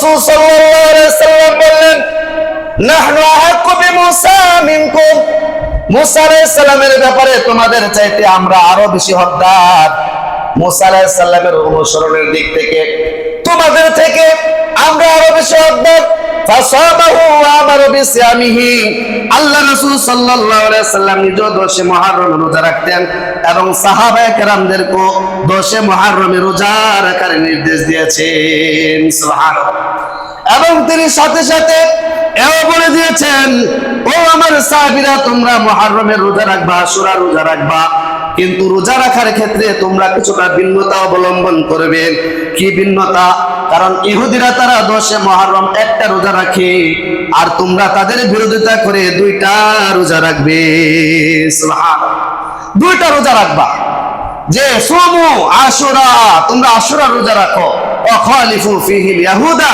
রাসূল সাল্লাল্লাহু আলাইহি ওয়াসাল্লাম বললেন, নাহনু আহাক্কু বিমূসা মিনকুম, মুসা আলাইহিস সালামের ব্যাপারে তোমাদের চাইতে আমরা আরো বেশি হকদার। মুসা আলাইহিস সালামের অনুসরণের দিক থেকে তোমাদের থেকে আমরা আরো বেশি হকদার। ফাসাবাহু ওয়া আমারা বিসিয়ামিহি, আল্লাহ রাসূল সাল্লাল্লাহু আলাইহি ওয়াসাল্লাম নিজে 10 মুহররম রোজা রাখতেন এবং সাহাবায়ে কেরামদেরকে 10 মুহররম রোজা রাখার নির্দেশ দিয়েছেন। সুবহানাল্লাহ। এবং তিনি সাথে সাথে এও বলে দিয়েছেন, ও আমার সাহাবীরা, তোমরা মুহররমের রোজা রাখবা, আশুরা রোজা রাখবা, কিন্তু রোজা রাখার ক্ষেত্রে তোমরা কিছুটা ভিন্নতা অবলম্বন করবে। কি ভিন্নতা? কারণ ইহুদিরা তারা 10 মুহররম একটা রোজা রাখে, আর তোমরা তাদের বিরোধিতা করে 2টা রোজা রাখবে। সুবহানাল্লাহ। 2টা রোজা রাখবা, যে সুমু আশুরা, তোমরা আশুরা রোজা রাখো, ওয়াখালিফু ফিহিল ইয়াহুদা,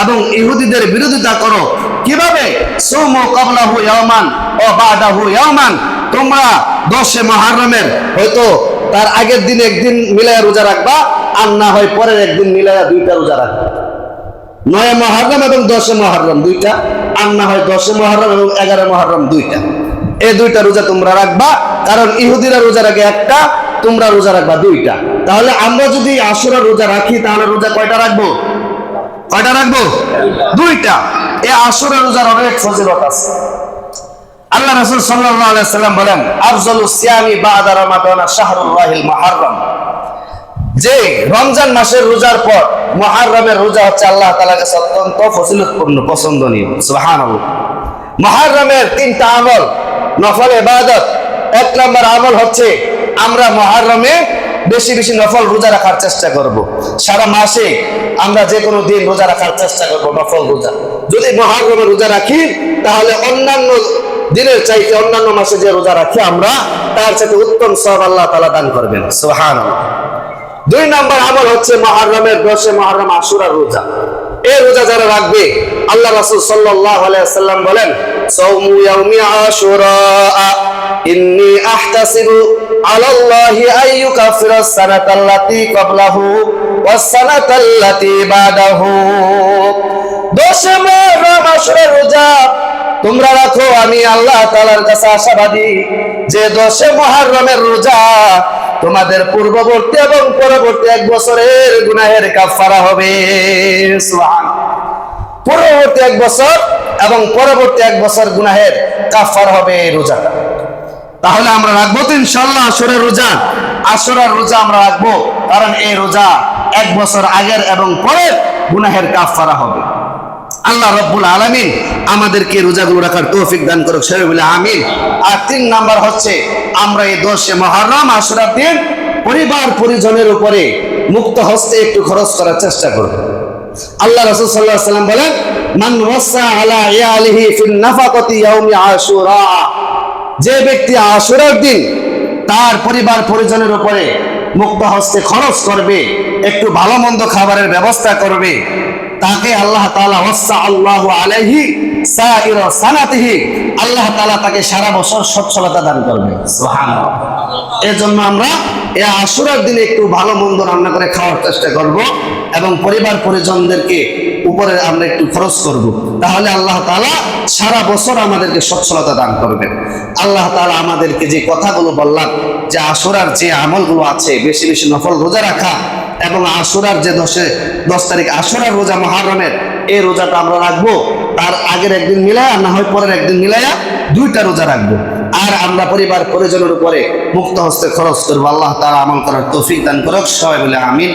এবং ইহুদিদের বিরোধিতা করো। কিভাবে? সুমু ক্বাবলাহু ইয়াওমান ওয়া বাদাহু ইয়াওমান, তোমরা 10 মুহররমের হয়তো তার আগের দিন একদিন মিলায়া রোজা রাখবা, আর না হয় পরের একদিন মিলায়া 2টা রোজা রাখবা। 9 মুহররম এবং 10 মুহররম 2টা, আর না হয় 10 মুহররম এবং 11 মুহররম 2টা। এই 2টা রোজা তোমরা রাখবা, কারণ ইহুদিরা রোজা রাখে একটা, তোমরা রোজা রাখবা 2টা। তাহলে আমরা যদি আশুরা রোজা রাখি, তাহলে রোজা কয়টা রাখবো? কয়টা রাখবো? 2টা। এই আশুরা রোজার অনেক ফজিলত আছে। আল্লাহ রাসূল সাল্লাল্লাহু আলাইহি ওয়াসাল্লাম বলেন, আফজালুস সিয়ামি বা'দা রমাদান শাহরুল্লাহিল মুহররম, যে রমজান মাসের রোজার পর মুহররমের রোজা হচ্ছে আল্লাহ তাআলার কাছে অত্যন্ত ফজিলতপূর্ণ, পছন্দনীয়। সুবহানাল্লাহ। মুহররমের 3টা আমল, নফল ইবাদত। 1 নম্বর আমল হচ্ছে আমরা মুহররমে বেশি বেশি নফল রোজা রাখার চেষ্টা করব। সারা মাসে আমরা যে কোনো দিন রোজা রাখার চেষ্টা করব, নফল রোজা। যদি মুহররমে রোজা রাখি, তাহলে অন্যান্য দিনের চাইতে অন্যান্য মাসে যে রোজা রাখি আমরা, তার চাইতে উত্তম সওয়াব আল্লাহ তাআলা দান করবেন। সুবহানাল্লাহ। 2 নম্বর আমল হচ্ছে মুহররমের 10 মুহররম আশুরা রোজা। এই রোজা যারা রাখবে, আল্লাহ রাসূল সাল্লাল্লাহু আলাইহি ওয়াসাল্লাম বলেন, সাওমু ইয়াউমি আশুরা ইন্নী আহতাসিবু আলাল্লাহি আইয়ুকাফিরাস সানাতাল্লাতী ক্বাবলাহু ওয়াস সানাতাল্লাতী বাদাহু। 10 মুহররম আশুরা রোজা তোমরা রাখো, আমি আল্লাহ তাআলার কাছে আশাবাদী যে 10 মুহররমের রোজা তোমাদের পূর্ববর্তী এবং পরবর্তী 1 বছরের গুনাহের কাফারা হবে। সুবহানাল্লাহ। পূর্ববর্তী 1 বছর এবং পরবর্তী 1 বছর গুনাহের কাফারা হবে এই রোজাটা। তাহলে আমরা রাখবো তো ইনশাআল্লাহ আশুরার রোজা। আশুরার রোজা আমরা রাখবো, কারণ এই রোজা 1 বছর আগের এবং পরের গুনাহের কাফারা হবে। আল্লাহ রাব্বুল আলামিন আমাদেরকে রোজাগুলো রাখার তৌফিক দান করুক, সবাই বলে আমিন। আর 3 নাম্বার হচ্ছে আমরা এই 10 মুহররম আশুরার দিন পরিবার পরিজনের উপরে মুক্ত হস্তে একটু খরচ করার চেষ্টা করব। আল্লাহ রাসূল সাল্লাল্লাহু আলাইহি ওয়াসাল্লাম বলেন, মান ওয়াসা আলা ইয়ালিহি ফিন নাফাকাতি ইয়াউমি আশুরা, যে ব্যক্তি আশুরার দিন তার পরিবার পরিজনের উপরে মুক্ত হস্তে খরচ করবে, একটু ভালো মন্দ খাবারের ব্যবস্থা করবে, তাকে আল্লাহ তাআলা ওয়াসা আল্লাহু আলাইহি সাইরা সানাতিহি, আল্লাহ তাআলা তাকে সারা বছর সচ্ছলতা দান করবে। সুবহানাল্লাহ। এজন্য আমরা এই আশুরার দিনে একটু ভালো মন্দ রান্না করে খাওয়ার চেষ্টা করব এবং পরিবার পরিজনদেরকে উপরে আমরা একটু খরচ করব, তাহলে আল্লাহ তাআলা সারা বছর আমাদেরকে সচ্ছলতা দান করবেন। আল্লাহ তাআলা আমাদেরকে যে কথাগুলো বললাম, যে আশুরার যে আমলগুলো আছে, বেশি বেশি নফল রোজা রাখা এবং আশুরার যে 10 তারিখ আশুরার রোজা মুহররমের, এই রোজাটা আমরা রাখবো, তার আগের একদিন মিলায়া না হয় পরের একদিন মিলায়া 2টা রোজা রাখবো। আর আমরা পরিবার পরিজনের উপরে মুক্ত হস্তে খরচ করবো। আল্লাহ তাআলা আমল করার তৌফিক দান করুক, সবাই বলে আমিন।